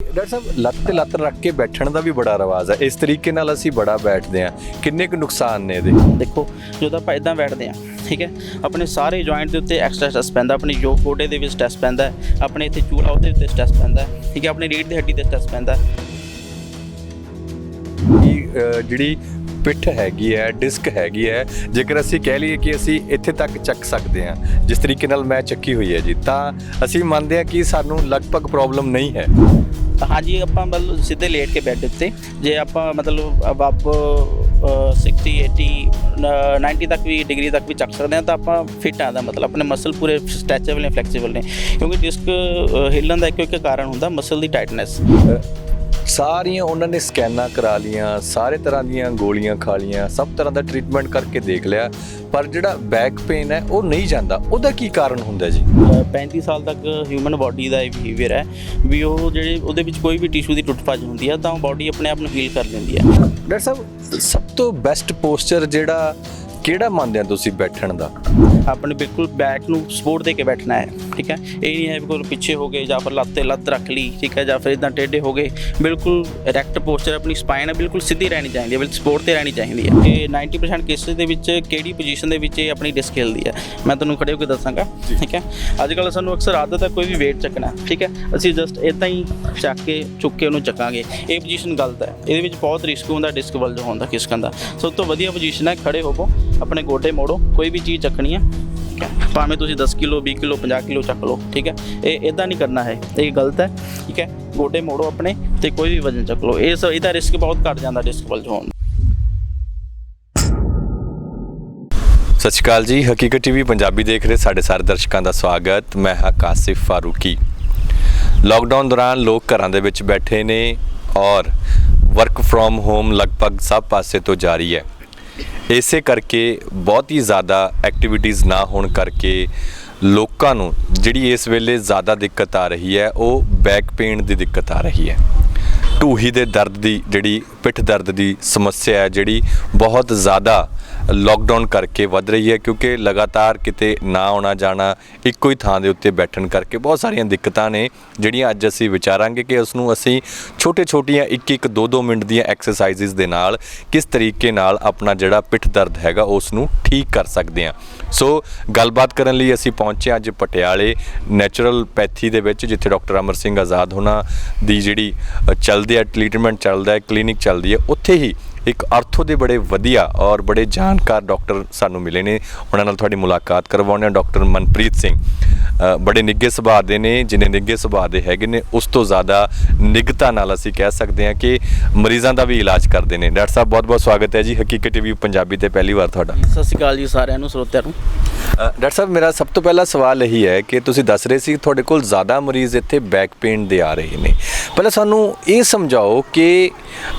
Doctor साहब लत्त ते लत्त रख के बैठण का भी बड़ा रिवाज है। इस तरीके नाल असीं बड़ा बैठते हैं, किन्ने कुछ नुकसान ने इहदे? देखो ਜਦੋਂ ਆਪਾਂ ਇਦਾਂ ਬੈਠਦੇ ਹਾਂ ਠੀਕ ਹੈ, ਆਪਣੇ ਸਾਰੇ ਜੁਆਇੰਟ ਦੇ ਉੱਤੇ ਐਕਸਟਰਾ ਸਟ੍ਰੈਸ ਪੈਂਦਾ, ਆਪਣੇ ਜੋ ਗੋਡੇ ਦੇ ਵਿੱਚ ਸਟ੍ਰੈਸ ਪੈਂਦਾ, ਆਪਣੇ ਇੱਥੇ ਚੂਲਾ ਉਹਦੇ ਉੱਤੇ ਸਟ੍ਰੈਸ ਪੈਂਦਾ ਠੀਕ ਹੈ, ਆਪਣੀ ਰੀੜ੍ਹ ਦੀ ਹੱਡੀ ਤੇ ਸਟ੍ਰੈਸ ਪੈਂਦਾ। ਜਿਹੜੀ ਪਿੱਠ ਹੈਗੀ ਹੈ, ਡਿਸਕ ਹੈਗੀ ਹੈ, ਜੇਕਰ ਅਸੀਂ ਕਹਿ ਲਈਏ ਕਿ ਅਸੀਂ ਇੱਥੇ ਤੱਕ ਚੱਕ ਸਕਦੇ ਹਾਂ ਜਿਸ ਤਰੀਕੇ ਨਾਲ ਮੈਂ ਚੱਕੀ ਹੋਈ ਹੈ ਜੀ, ਤਾਂ ਅਸੀਂ ਮੰਨਦੇ ਹਾਂ ਕਿ ਸਾਨੂੰ ਲਗਭਗ ਪ੍ਰੋਬਲਮ ਨਹੀਂ ਹੈ। ਹਾਂਜੀ ਆਪਾਂ ਮਤਲਬ ਸਿੱਧੇ ਲੇਟ ਕੇ ਬੈੱਡ ਉੱਤੇ ਜੇ ਆਪਾਂ ਮਤਲਬ ਅਬ 60 80 90 ਤੱਕ ਵੀ ਡਿਗਰੀ ਤੱਕ ਵੀ ਚੱਕ ਸਕਦੇ ਹਾਂ ਤਾਂ ਆਪਾਂ ਫਿੱਟ ਆ ਦਾ ਮਤਲਬ ਆਪਣੇ ਮਸਲ ਪੂਰੇ ਸਟ੍ਰੈਚੇਬਲ ਨੇ, ਫਲੈਕਸੀਬਲ ਨੇ, ਕਿਉਂਕਿ ਡਿਸਕ ਹਿੱਲਣ ਦਾ ਇੱਕ ਕਾਰਨ ਹੁੰਦਾ ਮਸਲ ਦੀ ਟਾਈਟਨੈਸ। ਸਾਰੀਆਂ ਉਹਨਾਂ ਨੇ ਸਕੈਨਾਂ ਕਰਾ ਲੀਆਂ, ਸਾਰੇ ਤਰ੍ਹਾਂ ਦੀਆਂ ਗੋਲੀਆਂ ਖਾ ਲੀਆਂ, ਸਭ ਤਰ੍ਹਾਂ ਦਾ ਟ੍ਰੀਟਮੈਂਟ ਕਰਕੇ ਦੇਖ ਲਿਆ, ਪਰ ਜਿਹੜਾ ਬੈਕ ਪੇਨ ਹੈ ਉਹ ਨਹੀਂ ਜਾਂਦਾ। ਉਹਦਾ ਕੀ ਕਾਰਨ ਹੁੰਦਾ ਜੀ? 35 ਸਾਲ ਤੱਕ ਹਿਊਮਨ ਬਾਡੀ ਦਾ ਇਹ ਬਿਹੇਵੀਅਰ ਹੈ ਵੀ ਉਹ ਜਿਹੜੇ ਉਹਦੇ ਵਿੱਚ ਕੋਈ ਵੀ ਟਿਸ਼ੂ ਦੀ ਟੁੱਟ ਭੱਜ ਹੁੰਦੀ ਹੈ ਤਾਂ ਉਹ ਬਾਡੀ ਆਪਣੇ ਆਪ ਨੂੰ ਹੀਲ ਕਰ ਲੈਂਦੀ ਹੈ। ਡਾਕਟਰ ਸਾਹਿਬ ਸਭ ਤੋਂ ਬੈਸਟ ਪੋਸਚਰ ਜਿਹੜਾ ਕਿਹੜਾ ਮੰਨਦੇ ਆ ਤੁਸੀਂ ਬੈਠਣ ਦਾ? ਆਪਣੇ ਬਿਲਕੁਲ ਬੈਕ ਨੂੰ ਸਪੋਰਟ ਦੇ ਕੇ ਬੈਠਣਾ ਹੈ ਠੀਕ ਹੈ, ਇਹ ਨਹੀਂ ਹੈ ਬਿਲਕੁਲ ਪਿੱਛੇ ਹੋ ਗਏ ਜਾਂ ਫਿਰ ਲੱਤ ਤੇ ਲੱਤ ਰੱਖ ਲਈ ਠੀਕ ਹੈ, ਜਾਂ ਫਿਰ ਇਦਾਂ ਟੇਢੇ ਹੋ ਗਏ। ਬਿਲਕੁਲ ਇਰੈਕਟ ਪੋਸਚਰ, ਆਪਣੀ ਸਪਾਈਨ ਹੈ ਬਿਲਕੁਲ ਸਿੱਧੀ ਰਹਿਣੀ ਚਾਹੀਦੀ ਹੈ, ਬਿਲਕੁਲ ਸਪੋਰਟ ਤੇ ਰਹਿਣੀ ਚਾਹੀਦੀ ਹੈ। ਇਹ 90% ਕੇਸਿਸ ਦੇ ਵਿੱਚ ਕਿਹੜੀ ਪੋਜੀਸ਼ਨ ਦੇ ਵਿੱਚ ਇਹ ਆਪਣੀ ਡਿਸਕ ਹਿਲਦੀ ਹੈ ਮੈਂ ਤੁਹਾਨੂੰ ਖੜੇ ਹੋ ਕੇ ਦੱਸਾਂਗਾ ਠੀਕ ਹੈ। ਅੱਜ ਕੱਲ੍ਹ ਸਾਨੂੰ ਅਕਸਰ ਆਦਤ ਹੈ ਕੋਈ ਵੀ ਵੇਟ ਚੱਕਣਾ ਠੀਕ ਹੈ, ਅਸੀਂ ਜਸਟ ਇੱਦਾਂ ਹੀ ਚੱਕ ਕੇ ਚੁੱਕ ਕੇ ਉਹਨੂੰ ਚੱਕਾਂਗੇ, ਇਹ ਪੋਜੀਸ਼ਨ ਗਲਤ ਹੈ। ਇਹਦੇ ਵਿੱਚ ਬਹੁਤ ਰਿਸਕ ਹੁੰਦਾ ਡਿਸਕ ਵਲਜ ਹੋਣ ਦਾ, ਖਿਸਕਣ ਦਾ। ਸਭ ਤੋਂ ਵਧੀਆ ਪੋਜੀਸ਼ਨ ਹੈ ਖੜੇ ਹੋਵੋ, ਆਪਣੇ ਗੋਡੇ ਮੋੜੋ, ਕੋਈ ਵੀ ਚੀਜ਼ ਚੱਕਣੀ ਹੈ ਠੀਕ ਹੈ, ਭਾਵੇਂ ਤੁਸੀਂ 10 ਕਿਲੋ 20 ਕਿਲੋ 50 ਕਿਲੋ ਚੱਕ ਲਓ ਠੀਕ ਹੈ, ਇਹ ਇੱਦਾਂ ਨਹੀਂ ਕਰਨਾ ਹੈ, ਇਹ ਗਲਤ ਹੈ ਠੀਕ ਹੈ। ਗੋਡੇ ਮੋੜੋ ਆਪਣੇ ਤੇ ਕੋਈ ਵੀ ਵਜ਼ਨ ਚੱਕ ਲਓ, ਇਹਦਾ ਰਿਸਕ ਬਹੁਤ ਘੱਟ ਜਾਂਦਾ ਡਿਸਕ ਵਲਜ ਹੋਣ ਦਾ। ਸਤਿ ਸ਼੍ਰੀ ਅਕਾਲ ਜੀ, ਹਕੀਕਤ ਟੀਵੀ ਪੰਜਾਬੀ ਦੇਖ ਰਹੇ ਸਾਡੇ ਸਾਰੇ ਦਰਸ਼ਕਾਂ ਦਾ ਸਵਾਗਤ। ਮੈਂ ਹਾਂ ਕਾਸਿਫ ਫਾਰੂਕੀ। ਲਾਕਡਾਊਨ ਦੌਰਾਨ ਲੋਕ ਘਰਾਂ ਦੇ ਵਿੱਚ ਬੈਠੇ ਨੇ ਔਰ ਵਰਕ ਫਰੋਮ ਹੋਮ ਲਗਭਗ ਸਭ ਪਾਸੇ ਤੋਂ ਜਾਰੀ ਹੈ। ਇਸੇ ਕਰਕੇ ਬਹੁਤ ਹੀ ਜ਼ਿਆਦਾ ਐਕਟੀਵਿਟੀਜ਼ ਨਾ ਹੋਣ ਕਰਕੇ ਲੋਕਾਂ ਨੂੰ ਜਿਹੜੀ ਇਸ ਵੇਲੇ ਜ਼ਿਆਦਾ ਦਿੱਕਤ ਆ ਰਹੀ ਹੈ ਉਹ ਬੈਕ ਪੇਨ ਦੀ ਦਿੱਕਤ ਆ ਰਹੀ ਹੈ। ਢੂਹੀ ਦੇ ਦਰਦ ਦੀ, ਜਿਹੜੀ ਪਿੱਠ ਦਰਦ ਦੀ ਸਮੱਸਿਆ ਹੈ, ਜਿਹੜੀ ਬਹੁਤ ਜ਼ਿਆਦਾ ਲਾਕਡਾਊਨ ਕਰਕੇ ਵੱਧ ਰਹੀ ਹੈ, ਕਿਉਂਕਿ ਲਗਾਤਾਰ ਕਿਤੇ ਨਾ ਆਉਣਾ ਜਾਣਾ, ਇੱਕੋ ਹੀ ਥਾਂ ਦੇ ਉੱਤੇ ਬੈਠਣ ਕਰਕੇ ਬਹੁਤ ਸਾਰੀਆਂ ਦਿੱਕਤਾਂ ਨੇ ਜਿਹੜੀਆਂ ਅੱਜ ਅਸੀਂ ਵਿਚਾਰਾਂਗੇ ਕਿ ਉਸ ਨੂੰ ਅਸੀਂ ਛੋਟੀਆਂ 1-1 2-2 ਮਿੰਟ ਦੀਆਂ ਐਕਸਰਸਾਈਜ਼ਸ ਦੇ ਨਾਲ ਕਿਸ ਤਰੀਕੇ ਨਾਲ ਆਪਣਾ ਜਿਹੜਾ ਪਿੱਠ ਦਰਦ ਹੈਗਾ ਉਸ ਨੂੰ ਠੀਕ ਕਰ ਸਕਦੇ ਹਾਂ। ਸੋ ਗੱਲਬਾਤ ਕਰਨ ਲਈ ਅਸੀਂ ਪਹੁੰਚੇ ਅੱਜ ਪਟਿਆਲੇ ਨੈਚੁਰਲ ਪੈਥੀ ਦੇ ਵਿੱਚ, ਜਿੱਥੇ ਡਾਕਟਰ ਅਮਰ ਸਿੰਘ ਆਜ਼ਾਦ ਹੋਣਾ ਦੀ ਜਿਹੜੀ ਚੱਲਦੀ ਹੈ ਟ੍ਰੀਟਮੈਂਟ ਚੱਲਦਾ ਹੈ, ਕਲੀਨਿਕ ਚੱਲਦੀ ਹੈ। ਉੱਥੇ ਹੀ ਇੱਕ ਆਰਥੋ ਦੇ ਬੜੇ ਵਧੀਆ ਔਰ ਬੜੇ ਜਾਣਕਾਰ ਡਾਕਟਰ ਸਾਨੂੰ ਮਿਲੇ ਨੇ, ਉਹਨਾਂ ਨਾਲ ਤੁਹਾਡੀ ਮੁਲਾਕਾਤ ਕਰਵਾਉਂਦੇ ਹਾਂ। ਡਾਕਟਰ ਮਨਪ੍ਰੀਤ ਸਿੰਘ ਬੜੇ ਨਿੱਘੇ ਸੁਭਾਅ ਦੇ ਨੇ, ਜਿੰਨੇ ਨਿੱਘੇ ਸੁਭਾਅ ਦੇ ਹੈਗੇ ਨੇ ਉਸ ਤੋਂ ਜ਼ਿਆਦਾ ਨਿੱਘਤਾ ਨਾਲ ਅਸੀਂ ਕਹਿ ਸਕਦੇ ਹਾਂ ਕਿ ਮਰੀਜ਼ਾਂ ਦਾ ਵੀ ਇਲਾਜ ਕਰਦੇ ਨੇ। ਡਾਕਟਰ ਸਾਹਿਬ ਬਹੁਤ ਬਹੁਤ ਸਵਾਗਤ ਹੈ ਜੀ ਹਕੀਕਤ ਟੀਵੀ ਪੰਜਾਬੀ ਤੇ ਪਹਿਲੀ ਵਾਰ ਤੁਹਾਡਾ। ਸਤਿ ਸ਼੍ਰੀ ਅਕਾਲ ਜੀ ਸਾਰਿਆਂ ਨੂੰ, ਸਰੋਤਿਆਂ ਨੂੰ। ਡਾਕਟਰ ਸਾਹਿਬ ਮੇਰਾ ਸਭ ਤੋਂ ਪਹਿਲਾ ਸਵਾਲ ਇਹੀ ਹੈ ਕਿ ਤੁਸੀਂ ਦੱਸ ਰਹੇ ਸੀ ਤੁਹਾਡੇ ਕੋਲ ਜ਼ਿਆਦਾ ਮਰੀਜ਼ ਇੱਥੇ ਬੈਕ ਪੇਨ ਦੇ ਆ ਰਹੇ ਨੇ। ਪਹਿਲਾਂ ਸਾਨੂੰ ਇਹ ਸਮਝਾਓ ਕਿ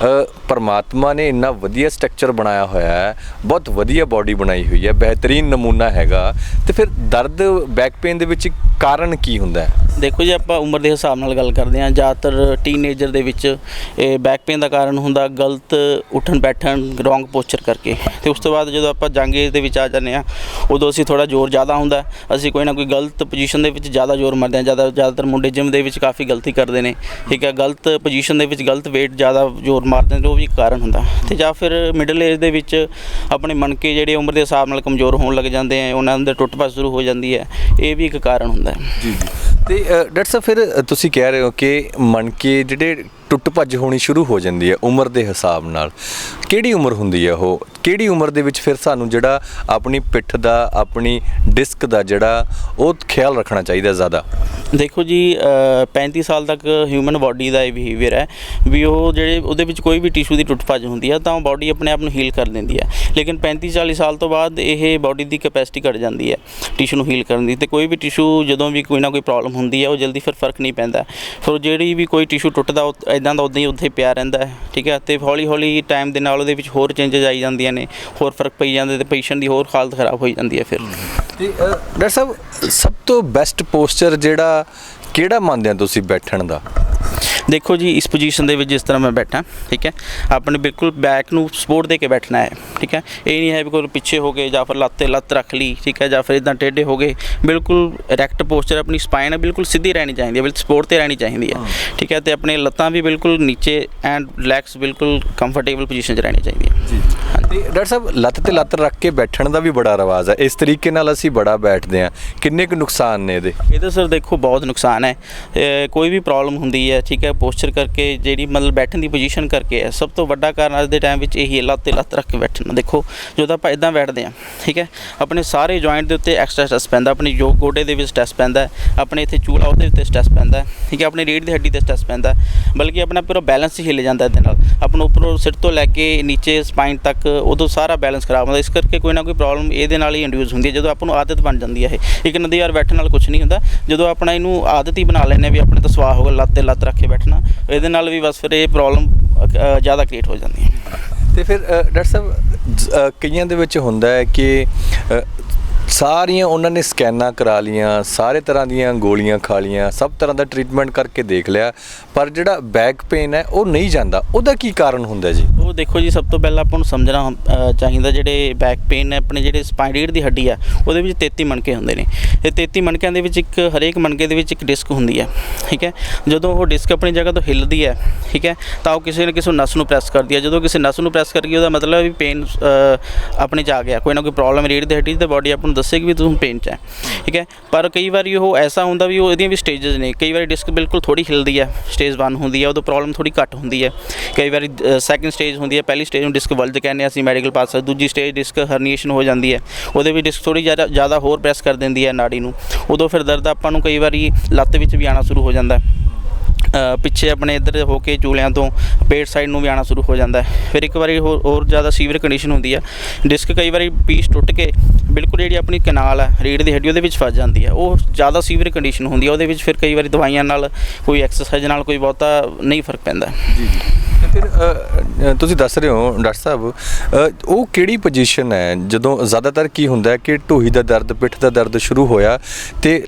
ਪਰਮਾਤਮਾ ਨੇ ਇੰਨਾ ਵਧੀਆ ਸਟਰਕਚਰ ਬਣਾਇਆ ਹੋਇਆ ਹੈ, ਬਹੁਤ ਵਧੀਆ ਬਾਡੀ ਬਣਾਈ ਹੋਈ ਹੈ, ਬਿਹਤਰੀਨ ਨਮੂਨਾ ਹੈਗਾ, ਤੇ ਫਿਰ ਦਰਦ ਬੈਕ ਪੇਨ ਦੇ ਵਿੱਚ ਕਾਰਨ ਕੀ ਹੁੰਦਾ ਹੈ? ਦੇਖੋ ਜੀ ਆਪਾਂ ਉਮਰ ਦੇ ਹਿਸਾਬ ਨਾਲ ਗੱਲ ਕਰਦੇ ਹਾਂ, ਜ਼ਿਆਦਾਤਰ ਟੀਨੇਜਰ ਦੇ ਵਿੱਚ ਇਹ ਬੈਕ ਪੇਨ ਦਾ ਕਾਰਨ ਹੁੰਦਾ ਗਲਤ ਉੱਠਣ ਬੈਠਣ, ਰੋਂਗ ਪੋਸਚਰ ਕਰਕੇ। ਅਤੇ ਉਸ ਤੋਂ ਬਾਅਦ ਜਦੋਂ ਆਪਾਂ ਜੰਗ ਏਜ ਦੇ ਵਿੱਚ ਆ ਜਾਂਦੇ ਹਾਂ ਉਦੋਂ ਅਸੀਂ ਥੋੜ੍ਹਾ ਜ਼ੋਰ ਜ਼ਿਆਦਾ ਹੁੰਦਾ, ਅਸੀਂ ਕੋਈ ਨਾ ਕੋਈ ਗਲਤ ਪੋਜੀਸ਼ਨ ਦੇ ਵਿੱਚ ਜ਼ਿਆਦਾ ਜ਼ੋਰ ਮਾਰਦੇ ਹਾਂ। ਜ਼ਿਆਦਾਤਰ ਮੁੰਡੇ ਜਿਮ ਦੇ ਵਿੱਚ ਕਾਫੀ ਗਲਤੀ ਕਰਦੇ ਨੇ ਠੀਕ ਹੈ, ਗਲਤ ਪੋਜੀਸ਼ਨ ਦੇ ਵਿੱਚ ਗਲਤ ਵੇਟ ਜ਼ਿਆਦਾ ਜ਼ੋਰ ਮਾਰਦੇ ਨੇ, ਉਹ ਵੀ ਇੱਕ ਕਾਰਨ ਹੁੰਦਾ। ਅਤੇ ਜਾਂ ਫਿਰ ਮਿਡਲ ਏਜ ਦੇ ਵਿੱਚ ਆਪਣੇ ਮਣਕੇ ਜਿਹੜੇ ਉਮਰ ਦੇ ਹਿਸਾਬ ਨਾਲ ਕਮਜ਼ੋਰ ਹੋਣ ਲੱਗ ਜਾਂਦੇ ਆ, ਉਹਨਾਂ ਦੇ ਟੁੱਟ ਭੱਜ ਸ਼ੁਰੂ ਹੋ ਜਾਂਦੀ ਹੈ, ਇਹ ਵੀ ਇੱਕ ਕਾਰਨ ਹੁੰਦਾ ਹੈ ਜੀ। ਤੇ ਡਾਕਟਰ ਸਾਹਿਬ ਫਿਰ ਤੁਸੀਂ ਕਹਿ ਰਹੇ ਹੋ ਕਿ ਮਣਕੇ ਜਿਹੜੇ ਟੁੱਟ ਭੱਜ ਹੋਣੀ ਸ਼ੁਰੂ ਹੋ ਜਾਂਦੀ ਹੈ ਉਮਰ ਦੇ ਹਿਸਾਬ ਨਾਲ, ਕਿਹੜੀ ਉਮਰ ਹੁੰਦੀ ਹੈ ਉਹ? ਕਿਹੜੀ ਉਮਰ ਦੇ ਵਿੱਚ ਫਿਰ ਸਾਨੂੰ ਜਿਹੜਾ ਆਪਣੀ ਪਿੱਠ ਦਾ, ਆਪਣੀ ਡਿਸਕ ਦਾ ਜਿਹੜਾ ਉਹ ਖਿਆਲ ਰੱਖਣਾ ਚਾਹੀਦਾ ਜ਼ਿਆਦਾ? ਦੇਖੋ ਜੀ 35 ਸਾਲ ਤੱਕ ਹਿਊਮਨ ਬਾਡੀ ਦਾ ਇਹ ਬਿਹੇਵੀਅਰ ਹੈ ਵੀ ਉਹ ਜਿਹੜੇ ਉਹਦੇ ਵਿੱਚ ਕੋਈ ਵੀ ਟਿਸ਼ੂ ਦੀ ਟੁੱਟ ਭੱਜ ਹੁੰਦੀ ਹੈ ਤਾਂ ਉਹ ਬਾਡੀ ਆਪਣੇ ਆਪ ਨੂੰ ਹੀਲ ਕਰ ਦਿੰਦੀ ਹੈ। ਲੇਕਿਨ 35-40 ਸਾਲ ਤੋਂ ਬਾਅਦ ਇਹ ਬਾਡੀ ਦੀ ਕੈਪੈਸਿਟੀ ਘੱਟ ਜਾਂਦੀ ਹੈ ਟਿਸ਼ੂ ਨੂੰ ਹੀਲ ਕਰਨ ਦੀ, ਅਤੇ ਕੋਈ ਵੀ ਟਿਸ਼ੂ ਜਦੋਂ ਵੀ ਕੋਈ ਨਾ ਕੋਈ ਪ੍ਰੋਬਲਮ ਹੁੰਦੀ ਹੈ ਉਹ ਜਲਦੀ ਫਿਰ ਫਰਕ ਨਹੀਂ ਪੈਂਦਾ। ਫਿਰ ਜਿਹੜੀ ਵੀ ਕੋਈ ਟਿਸ਼ੂ ਟੁੱਟਦਾ ਇੱਦਾਂ ਦਾ ਉੱਦਾਂ ਹੀ ਉੱਥੇ ਪਿਆ ਰਹਿੰਦਾ ਹੈ ਠੀਕ ਹੈ, ਅਤੇ ਹੌਲੀ ਹੌਲੀ ਟਾਈਮ ਦੇ ਨਾਲ ਉਹਦੇ ਵਿੱਚ ਹੋਰ ਚੇਂਜਸ ਆਈ ਜਾਂਦੀਆਂ ਨੇ, ਹੋਰ ਫਰਕ ਪਈ ਜਾਂਦੇ ਅਤੇ ਪੇਸ਼ੈਂਟ ਦੀ ਹੋਰ ਹਾਲਤ ਖਰਾਬ ਹੋਈ ਜਾਂਦੀ ਹੈ ਫਿਰ। ਤੇ ਡਾਕਟਰ ਸਾਹਿਬ ਸਭ ਤੋਂ ਬੈਸਟ ਪੋਸਚਰ ਜਿਹੜਾ ਕਿਹੜਾ ਮੰਨਦੇ ਆ ਤੁਸੀਂ ਬੈਠਣ ਦਾ? ਦੇਖੋ ਜੀ ਇਸ ਪੋਜੀਸ਼ਨ ਦੇ ਵਿੱਚ ਜਿਸ ਤਰ੍ਹਾਂ ਮੈਂ ਬੈਠਾ ਠੀਕ ਹੈ ਆਪਣੇ ਬਿਲਕੁਲ ਬੈਕ ਨੂੰ ਸਪੋਰਟ ਦੇ ਕੇ ਬੈਠਣਾ ਹੈ ਠੀਕ ਹੈ ਇਹ ਨਹੀਂ ਹੈ ਵੀ ਕੋਈ ਪਿੱਛੇ ਹੋ ਗਏ ਜਾਂ ਫਿਰ ਲੱਤ ਤੇ ਲੱਤ ਰੱਖ ਲਈ ਠੀਕ ਹੈ ਜਾਂ ਫਿਰ ਇਦਾਂ ਟੇਢੇ ਹੋ ਗਏ ਬਿਲਕੁਲ ਇਰੈਕਟ ਪੋਸਚਰ ਆਪਣੀ ਸਪਾਈਨ ਹੈ ਬਿਲਕੁਲ ਸਿੱਧੀ ਰਹਿਣੀ ਚਾਹੀਦੀ ਹੈ ਬਿਲਕੁਲ ਸਪੋਰਟ ਤੇ ਰਹਿਣੀ ਚਾਹੀਦੀ ਹੈ ਠੀਕ ਹੈ ਤੇ ਆਪਣੇ ਲੱਤਾਂ ਵੀ ਬਿਲਕੁਲ ਨੀਚੇ ਐਂਡ ਰਿਲੈਕਸ ਬਿਲਕੁਲ ਕੰਫਰਟੇਬਲ ਪੋਜੀਸ਼ਨ 'ਚ ਰਹਿਣੀ ਚਾਹੀਦੀ ਹੈ ਜੀ ਤੇ ਡਾਕਟਰ ਸਾਹਿਬ ਲੱਤ ਤੇ ਲੱਤ ਰੱਖ ਕੇ ਬੈਠਣ ਦਾ ਵੀ ਬੜਾ ਰਿਵਾਜ ਹੈ ਇਸ ਤਰੀਕੇ ਨਾਲ ਅਸੀਂ ਬੜਾ ਬੈਠਦੇ ਹਾਂ ਕਿੰਨੇ ਕੁ ਨੁਕਸਾਨ ਨੇ ਇਹਦੇ ਸਰ ਦੇਖੋ ਬਹੁਤ ਨੁਕਸਾਨ ਹੈ ਕੋਈ ਵੀ ਪ੍ਰੋਬਲਮ ਹੁੰਦੀ ਹੈ ਠੀਕ ਹੈ ਪੋਸਚਰ ਕਰਕੇ ਜਿਹੜੀ ਮਤਲਬ ਬੈਠਣ ਦੀ ਪੋਜੀਸ਼ਨ ਕਰਕੇ ਹੈ ਸਭ ਤੋਂ ਵੱਡਾ ਕਾਰਨ ਅੱਜ ਦੇ ਟਾਈਮ ਵਿੱਚ ਇਹੀ ਹੈ ਲੱਤ ਤੇ ਲੱਤ ਰੱਖ ਕੇ ਬੈਠਣਾ ਦੇਖੋ ਜਦੋਂ ਆਪਾਂ ਇਦਾਂ ਬੈਠਦੇ ਹਾਂ ਠੀਕ ਹੈ ਆਪਣੇ ਸਾਰੇ ਜੁਆਇੰਟ ਦੇ ਉੱਤੇ ਐਕਸਟਰਾ ਸਟ੍ਰੈਸ ਪੈਂਦਾ ਆਪਣੀ ਜੋ ਗੋਡੇ ਦੇ ਵਿੱਚ ਸਟ੍ਰੈਸ ਪੈਂਦਾ ਆਪਣੇ ਇੱਥੇ ਚੂਲਾ ਉਹਦੇ ਉੱਤੇ ਸਟ੍ਰੈਸ ਪੈਂਦਾ ਠੀਕ ਹੈ ਆਪਣੀ ਰੀੜ੍ਹ ਦੀ ਹੱਡੀ ਤੇ ਸਟ੍ਰੈਸ ਪੈਂਦਾ ਬਲਕਿ ਆਪਣਾ ਪੂਰਾ ਬੈਲੈਂਸ ਹੀ ਹਿੱਲ ਜਾਂਦਾ ਇਹਦੇ ਨਾਲ ਆਪਣਾ ਉੱਪਰੋਂ ਸਿਰ ਤੋਂ ਲੈ ਕੇ ਨੀਚੇ ਸਪਾਈਨ ਤੱਕ ਉਦੋਂ ਸਾਰਾ ਬੈਲੈਂਸ ਖਰਾਬ ਹੁੰਦਾ ਇਸ ਕਰਕੇ ਕੋਈ ਨਾ ਕੋਈ ਪ੍ਰੋਬਲਮ ਇਹਦੇ ਨਾਲ ਹੀ ਇੰਡਿਊਸ ਹੁੰਦੀ ਹੈ ਜਦੋਂ ਆਪਾਂ ਨੂੰ ਆਦਤ ਬਣ ਜਾਂਦੀ ਹੈ ਇਹ ਇੱਕ ਨਦੀ ਯਾਰ ਬੈਠਣ ਨਾਲ ਕੁਝ ਨਹੀਂ ਹੁੰਦਾ ਜਦੋਂ ਆਪਣਾ ਇਹਨੂੰ ਆਦਤ ਹੀ ਬਣਾ ਲੈਂਦੇ ਵੀ ਆਪਣੇ ਤੋਂ ਸਵਾਹ ਹੋਗਾ ਲੱਤ ਤੇ ਲੱਤ ਰੱਖ ਕੇ ਬੈਠਣਾ ਇਹਦੇ ਨਾਲ ਵੀ ਬਸ ਫਿਰ ਇਹ ਪ੍ਰੋਬਲਮ ਜ਼ਿਆਦਾ ਕ੍ਰੀਏਟ ਹੋ ਜਾਂਦੀ ਹੈ ਤੇ ਫਿਰ ਡਾਕਟਰ ਸਾਹਿਬ ਕਈਆਂ ਦੇ ਵਿੱਚ ਹੁੰਦਾ ਹੈ ਕਿ ਸਾਰੀਆਂ ਉਹਨਾਂ ਨੇ ਸਕੈਨਾਂ ਕਰਾ ਲੀਆਂ ਸਾਰੇ ਤਰ੍ਹਾਂ ਦੀਆਂ ਗੋਲੀਆਂ ਖਾ ਲੀਆਂ ਸਭ ਤਰ੍ਹਾਂ ਦਾ ਟ੍ਰੀਟਮੈਂਟ ਕਰਕੇ ਦੇਖ ਲਿਆ ਪਰ ਜਿਹੜਾ ਬੈਕ ਪੇਨ ਹੈ ਉਹ ਨਹੀਂ ਜਾਂਦਾ ਉਹਦਾ ਕੀ ਕਾਰਨ ਹੁੰਦਾ ਜੀ ਉਹ ਦੇਖੋ ਜੀ ਸਭ ਤੋਂ ਪਹਿਲਾਂ ਆਪਾਂ ਨੂੰ ਸਮਝਣਾ ਚਾਹੀਦਾ ਜਿਹੜੇ ਬੈਕ ਪੇਨ ਹੈ ਆਪਣੇ ਜਿਹੜੇ ਸਪਾਈਨ ਰੀੜ ਦੀ ਹੱਡੀ ਆ ਉਹਦੇ ਵਿੱਚ 33 ਮਣਕੇ ਹੁੰਦੇ ਨੇ ਤੇ 33 ਮਣਕਿਆਂ ਦੇ ਵਿੱਚ ਇੱਕ ਹਰੇਕ ਮਣਕੇ ਦੇ ਵਿੱਚ ਇੱਕ ਡਿਸਕ ਹੁੰਦੀ ਹੈ ਠੀਕ ਹੈ ਜਦੋਂ ਉਹ ਡਿਸਕ ਆਪਣੀ ਜਗ੍ਹਾ ਤੋਂ ਹਿੱਲਦੀ ਹੈ ਠੀਕ ਹੈ ਤਾਂ ਉਹ ਕਿਸੇ ਨਾ ਕਿਸੇ ਨਸ ਨੂੰ ਪ੍ਰੈਸ ਕਰਦੀ ਹੈ ਜਦੋਂ ਕਿਸੇ ਨਸ ਨੂੰ ਪ੍ਰੈਸ ਕਰਦੀ ਉਹਦਾ ਮਤਲਬ ਵੀ ਪੇਨ ਆਪਣੇ 'ਚ ਆ ਗਿਆ ਕੋਈ ਨਾ ਕੋਈ ਪ੍ਰੋਬਲਮ ਰੀੜ ਦੀ ਹੱਡੀ ਤੇ ਬਾਡੀ ਆਪਾਂ ਨੂੰ ਦੱਸੇਗੀ ਵੀ ਤੁਸੀਂ ਪੇਨ 'ਚ ਹੈ ਠੀਕ ਹੈ ਪਰ ਕਈ ਵਾਰੀ ਉਹ ਐਸਾ ਹੁੰਦਾ ਵੀ ਉਹ ਇਹਦੀਆਂ ਵੀ ਸਟੇਜਸ ਨੇ ਕਈ ਵਾਰੀ ਡਿਸਕ ਬਿਲਕੁਲ ਥੋੜ੍ਹੀ ਹਿਲਦੀ ਹੈ ਸਟੇਜ 1 ਹੁੰਦੀ ਹੈ ਉਦੋਂ ਪ੍ਰੋਬਲਮ ਥੋੜ੍ਹੀ ਘੱਟ ਹੁੰਦੀ ਹੈ ਕਈ ਵਾਰੀ ਸੈਕਿੰਡ ਸਟੇਜ ਹੁੰਦੀ ਹੈ ਪਹਿਲੀ ਸਟੇਜ ਨੂੰ ਡਿਸਕ ਵਲਜ ਕਹਿੰਦੇ ਅਸੀਂ ਮੈਡੀਕਲ ਪਾਸ ਦੂਜੀ ਸਟੇਜ ਡਿਸਕ ਹਰਨੀਏਸ਼ਨ ਹੋ ਜਾਂਦੀ ਹੈ ਉਹਦੇ ਵਿੱਚ ਡਿਸਕ ਥੋੜ੍ਹੀ ਜ਼ਿਆਦਾ ਹੋਰ ਪ੍ਰੈਸ ਕਰ ਦਿੰਦੀ ਹੈ ਨਾੜੀ ਨੂੰ ਉਦੋਂ ਫਿਰ ਦਰਦ ਆਪਾਂ ਨੂੰ ਕਈ ਵਾਰੀ ਲੱਤ ਵਿੱਚ ਵੀ ਆਉਣਾ ਸ਼ੁਰੂ ਹੋ ਜਾਂਦਾ ਪਿੱਛੇ ਆਪਣੇ ਇੱਧਰ ਹੋ ਕੇ ਚੂਲਿਆਂ ਤੋਂ ਪੇਟ ਸਾਈਡ ਨੂੰ ਵੀ ਆਉਣਾ ਸ਼ੁਰੂ ਹੋ ਜਾਂਦਾ ਫਿਰ ਇੱਕ ਵਾਰੀ ਹੋਰ ਜ਼ਿਆਦਾ ਸੀਵੀਅਰ ਕੰਡੀਸ਼ਨ ਹੁੰਦੀ ਹੈ ਡਿਸਕ ਕਈ ਵਾਰੀ ਪੀਸ ਟੁੱਟ ਕੇ ਬਿਲਕੁਲ ਜਿਹੜੀ ਆਪਣੀ ਕਨਾਲ ਹੈ ਰੀੜ ਦੀ ਹੱਡੀ ਉਹਦੇ ਵਿੱਚ ਫਸ ਜਾਂਦੀ ਹੈ ਉਹ ਜ਼ਿਆਦਾ ਸੀਵੀਅਰ ਕੰਡੀਸ਼ਨ ਹੁੰਦੀ ਹੈ ਉਹਦੇ ਵਿੱਚ ਫਿਰ ਕਈ ਵਾਰੀ ਦਵਾਈਆਂ ਨਾਲ ਕੋਈ ਐਕਸਰਸਾਈਜ਼ ਨਾਲ ਕੋਈ ਬਹੁਤਾ ਨਹੀਂ ਫਰਕ ਪੈਂਦਾ ਜੀ ਫਿਰ ਤੁਸੀਂ ਦੱਸ ਰਹੇ ਹੋ ਡਾਕਟਰ ਸਾਹਿਬ ਉਹ ਕਿਹੜੀ ਪੋਜੀਸ਼ਨ ਹੈ ਜਦੋਂ ਜ਼ਿਆਦਾਤਰ ਕੀ ਹੁੰਦਾ ਹੈ ਕਿ ਢੂਹੀ ਦਾ ਦਰਦ ਪਿੱਠ ਦਾ ਦਰਦ ਸ਼ੁਰੂ ਹੋਇਆ ਤੇ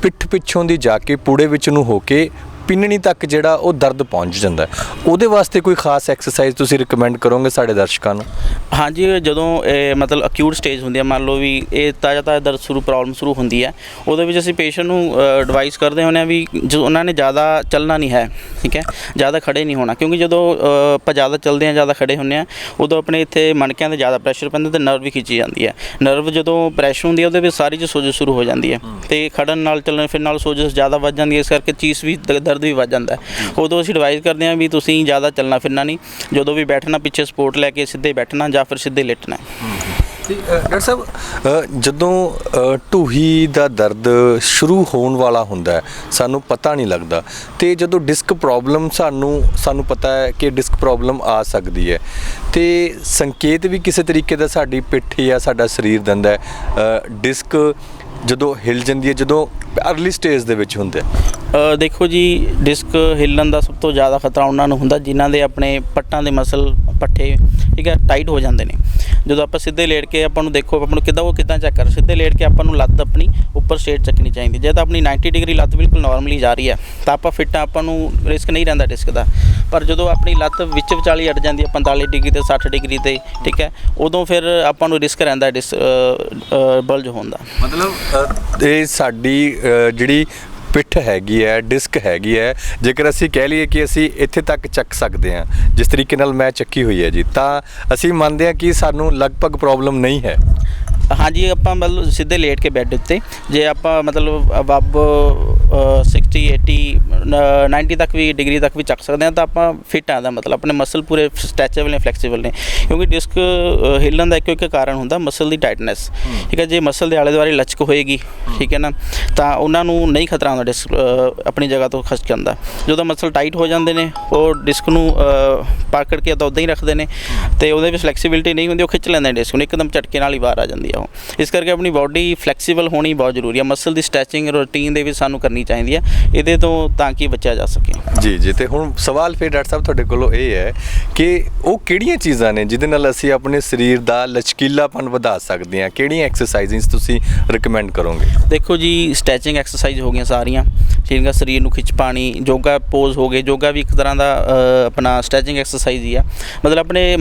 ਪਿੱਠ ਪਿੱਛੋਂ ਦੀ ਜਾ ਕੇ ਪੂੜੇ ਵਿੱਚ ਨੂੰ ਹੋ ਕੇ ਪਿੰਨਣੀ ਤੱਕ ਜਿਹੜਾ ਉਹ ਦਰਦ ਪਹੁੰਚ ਜਾਂਦਾ ਉਹਦੇ ਵਾਸਤੇ ਕੋਈ ਖਾਸ ਐਕਸਰਸਾਈਜ਼ ਤੁਸੀਂ ਰਿਕਮੈਂਡ ਕਰੋਗੇ ਸਾਡੇ ਦਰਸ਼ਕਾਂ ਨੂੰ ਹਾਂਜੀ ਜਦੋਂ ਮਤਲਬ ਅਕਿਊਟ ਸਟੇਜ ਹੁੰਦੀ ਹੈ ਮੰਨ ਲਓ ਵੀ ਇਹ ਤਾਜ਼ਾ ਦਰਦ ਪ੍ਰੋਬਲਮ ਸ਼ੁਰੂ ਹੁੰਦੀ ਹੈ ਉਹਦੇ ਵਿੱਚ ਅਸੀਂ ਪੇਸ਼ੈਂਟ ਨੂੰ ਐਡਵਾਈਸ ਕਰਦੇ ਹੁੰਦੇ ਹਾਂ ਵੀ ਜੋ ਉਹਨਾਂ ਨੇ ਜ਼ਿਆਦਾ ਚੱਲਣਾ ਨਹੀਂ ਹੈ ਠੀਕ ਹੈ ਜ਼ਿਆਦਾ ਖੜੇ ਨਹੀਂ ਹੋਣਾ ਕਿਉਂਕਿ ਜਦੋਂ ਆਪਾਂ ਜ਼ਿਆਦਾ ਚੱਲਦੇ ਹਾਂ ਜ਼ਿਆਦਾ ਖੜੇ ਹੁੰਦੇ ਹਾਂ ਉਦੋਂ ਆਪਣੇ ਇੱਥੇ ਮਣਕਿਆਂ 'ਤੇ ਜ਼ਿਆਦਾ ਪ੍ਰੈਸ਼ਰ ਪੈਂਦਾ ਅਤੇ ਨਰਵ ਵੀ ਖਿੱਚੀ ਜਾਂਦੀ ਹੈ ਨਰਵ ਜਦੋਂ ਪ੍ਰੈਸ਼ਰ ਹੁੰਦੀ ਹੈ ਉਹਦੇ ਵਿੱਚ ਸਾਰੀ 'ਚ ਸੋਜਸ਼ ਸ਼ੁਰੂ ਹੋ ਜਾਂਦੀ ਹੈ ਅਤੇ ਖੜਨ ਨਾਲ ਚੱਲਣ ਫਿਰ ਨਾਲ ਸੋਜਸ਼ ਜ਼ਿਆਦਾ ਵੱਧ ਜਾਂਦੀ ਹੈ ਇਸ ਕਰਕੇ ਚੀਸ ਵੀ ਦਰਦ ਵੀ ਵੱਧ ਜਾਂਦਾ ਉਦੋਂ ਅਸੀਂ ਐਡਵਾਈਜ਼ ਕਰਦੇ ਹਾਂ ਵੀ ਤੁਸੀਂ ਜ਼ਿਆਦਾ ਚੱਲਣਾ ਫਿਰਨਾ ਨਹੀਂ ਜਦੋਂ ਵੀ ਬੈਠਣਾ ਪਿੱਛੇ ਸਪੋਰਟ ਲੈ ਕੇ ਸਿੱਧੇ ਬੈਠਣਾ ਜਾਂ ਫਿਰ ਸਿੱਧੇ ਲਿਟਣਾ ਡਾਕਟਰ ਸਾਹਿਬ ਜਦੋਂ ਢੂਹੀ ਦਾ ਦਰਦ ਸ਼ੁਰੂ ਹੋਣ ਵਾਲਾ ਹੁੰਦਾ ਸਾਨੂੰ ਪਤਾ ਨਹੀਂ ਲੱਗਦਾ ਤੇ ਜਦੋਂ ਡਿਸਕ ਪ੍ਰੋਬਲਮ ਸਾਨੂੰ ਪਤਾ ਹੈ ਕਿ ਡਿਸਕ ਪ੍ਰੋਬਲਮ ਆ ਸਕਦੀ ਹੈ ਤੇ ਸੰਕੇਤ ਵੀ ਕਿਸੇ ਤਰੀਕੇ ਦਾ ਸਾਡੀ ਪਿੱਠ ਜਾਂ ਸਾਡਾ ਸਰੀਰ ਦਿੰਦਾ ਹੈ ਡਿਸਕ ਜਦੋਂ ਹਿਲ ਜਾਂਦੀ ਹੈ ਜਦੋਂ ਅਰਲੀ ਸਟੇਜ ਦੇ ਵਿੱਚ ਹੁੰਦੇ ਦੇਖੋ ਜੀ ਡਿਸਕ ਹਿੱਲਣ ਦਾ ਸਭ ਤੋਂ ਜ਼ਿਆਦਾ ਖਤਰਾ ਉਹਨਾਂ ਨੂੰ ਹੁੰਦਾ ਜਿਨ੍ਹਾਂ ਦੇ ਆਪਣੇ ਪੱਟਾਂ ਦੇ ਮਸਲ ਪੱਠੇ ਠੀਕ ਹੈ ਟਾਈਟ ਹੋ ਜਾਂਦੇ ਨੇ ਜਦੋਂ ਆਪਾਂ ਸਿੱਧੇ ਲੇਟ ਕੇ ਆਪਾਂ ਨੂੰ ਦੇਖੋ ਆਪਾਂ ਨੂੰ ਕਿੱਦਾਂ ਚੈੱਕ ਕਰ ਸਿੱਧੇ ਲੇਟ ਕੇ ਆਪਾਂ ਨੂੰ ਲੱਤ ਆਪਣੀ ਉੱਪਰ ਸਟੇਟ ਚੱਕਣੀ ਚਾਹੀਦੀ ਜੇ ਤਾਂ ਆਪਣੀ 90 ਡਿਗਰੀ ਲੱਤ ਬਿਲਕੁਲ ਨਾਰਮਲੀ ਜਾ ਰਹੀ ਹੈ ਤਾਂ ਆਪਾਂ ਫਿੱਟ ਆ ਆਪਾਂ ਨੂੰ ਰਿਸਕ ਨਹੀਂ ਰਹਿੰਦਾ ਡਿਸਕ ਦਾ ਪਰ ਜਦੋਂ ਆਪਣੀ ਲੱਤ ਵਿੱਚ ਵਿਚਾਲੀ ਅੜ ਜਾਂਦੀ ਹੈ 45 ਡਿਗਰੀ ਤੇ 60 ਡਿਗਰੀ ਤੇ ਠੀਕ ਹੈ ਉਦੋਂ ਫਿਰ ਆਪਾਂ ਨੂੰ ਰਿਸਕ ਰਹਿੰਦਾ ਬਲਜ ਹੋਣ ਦਾ ਮਤਲਬ ਇਹ ਸਾਡੀ ਜਿਹੜੀ ਪਿੱਠ ਹੈਗੀ ਹੈ ਡਿਸਕ ਹੈਗੀ ਹੈ ਜੇਕਰ ਅਸੀਂ ਕਹਿ ਲਈਏ ਕਿ ਅਸੀਂ ਇੱਥੇ ਤੱਕ ਚੱਕ ਸਕਦੇ ਹਾਂ ਜਿਸ ਤਰੀਕੇ ਨਾਲ ਮੈਂ ਚੱਕੀ ਹੋਈ ਹੈ ਜੀ ਤਾਂ ਅਸੀਂ ਮੰਨਦੇ ਹਾਂ ਕਿ ਸਾਨੂੰ ਲਗਭਗ ਪ੍ਰੋਬਲਮ ਨਹੀਂ ਹੈ ਹਾਂਜੀ ਆਪਾਂ ਮਤਲਬ ਸਿੱਧੇ ਲੇਟ ਕੇ ਬੈੱਡ ਉੱਤੇ ਜੇ ਆਪਾਂ ਮਤਲਬ ਅਬਵ 60 80 90 ਤੱਕ ਵੀ ਡਿਗਰੀ ਤੱਕ ਵੀ ਚੱਕ ਸਕਦੇ ਹਾਂ ਤਾਂ ਆਪਾਂ ਫਿੱਟ ਆ ਦਾ ਮਤਲਬ ਆਪਣੇ ਮਸਲ ਪੂਰੇ ਸਟੈਚੇਬਲ ਨੇ ਫਲੈਕਸੀਬਲ ਨੇ ਕਿਉਂਕਿ ਡਿਸਕ ਹਿੱਲਣ ਦਾ ਇੱਕ ਕਾਰਨ ਹੁੰਦਾ ਮਸਲ ਦੀ ਟਾਈਟਨੈਸ ਠੀਕ ਹੈ ਜੇ ਮਸਲ ਦੇ ਆਲੇ ਦੁਆਲੇ ਲਚਕ ਹੋਏਗੀ ਠੀਕ ਹੈ ਨਾ ਤਾਂ ਉਹਨਾਂ ਨੂੰ ਨਹੀਂ ਖਤਰਾ ਹੁੰਦਾ ਡਿਸਕ ਆਪਣੀ ਜਗ੍ਹਾ ਤੋਂ ਖਸਕਣ ਦਾ ਜਦੋਂ ਮਸਲ ਟਾਈਟ ਹੋ ਜਾਂਦੇ ਨੇ ਉਹ ਡਿਸਕ ਨੂੰ ਪਕੜ ਕੇ ਤਾਂ ਉੱਦਾਂ ਹੀ ਰੱਖਦੇ ਨੇ ਤੇ ਉਹਦੇ ਵਿੱਚ ਫਲੈਕਸੀਬਿਲਿਟੀ ਨਹੀਂ ਹੁੰਦੀ, ਉਹ ਖਿੱਚ ਲੈਂਦੇ ਡਿਸਕ ਨੂੰ, ਇੱਕਦਮ ਝਟਕੇ ਨਾਲ ਹੀ ਬਾਹਰ ਆ ਜਾਂਦੀ ਆ ਉਹ। ਇਸ ਕਰਕੇ ਆਪਣੀ ਬਾਡੀ ਫਲੈਕਸੀਬਲ ਹੋਣੀ ਬਹੁਤ ਜ਼ਰੂਰੀ ਆ। ਮਸਲ ਦੀ ਸਟ੍ਰੈਚਿੰਗ ਰੂਟੀਨ ਦੇ ਵਿੱਚ ਸਾਨੂੰ ਕਰਨੀ ਚਾਹੀਦੀ ਆ ਇਹਦੇ ਤੋਂ, ਤਾਂ ਕਿ ਬਚਿਆ ਜਾ ਸਕੇ। ਜੀ ਤੇ ਹੁਣ ਸਵਾਲ ਫਿਰ ਡਾਕਟਰ ਸਾਹਿਬ ਤੁਹਾਡੇ ਕੋਲੋਂ ਇਹ ਹੈ ਕਿ ਉਹ ਕਿਹੜੀਆਂ ਚੀਜ਼ਾਂ ਨੇ ਜਿਹਦੇ ਨਾਲ ਅਸੀਂ ਆਪਣੇ ਸਰੀਰ ਦਾ ਲਚਕੀਲਾਪਨ ਵਧਾ ਸਕਦੇ ਹਾਂ? ਕਿਹੜੀਆਂ ਐਕਸਰਸਾਈਜ਼ਸ ਤੁਸੀਂ ਰਿਕਮੈਂਡ ਕਰੋਗੇ? ਦੇਖੋ ਜੀ, ਸਟ੍ਰੈਚਿੰਗ ਐਕਸਰਸਾਈਜ਼ ਹੋ ਗਈਆਂ ਸਾਰੀਆਂ, ਠੀਕ ਹੈ, ਸਰੀਰ ਨੂੰ ਖਿੱਚ ਪਾਣੀ, ਯੋਗਾ ਪੋਜ਼ ਹੋ ਗਏ। ਯੋਗਾ ਵੀ ਇੱਕ ਤਰ੍ਹਾਂ ਦਾ ਆਪਣਾ ਸਟ੍ਰੈਚਿੰਗ ਐਕਸਰਸਾਈਜ਼ ਹੀ ਆ। ਮਤਲਬ ਆਪਣੇ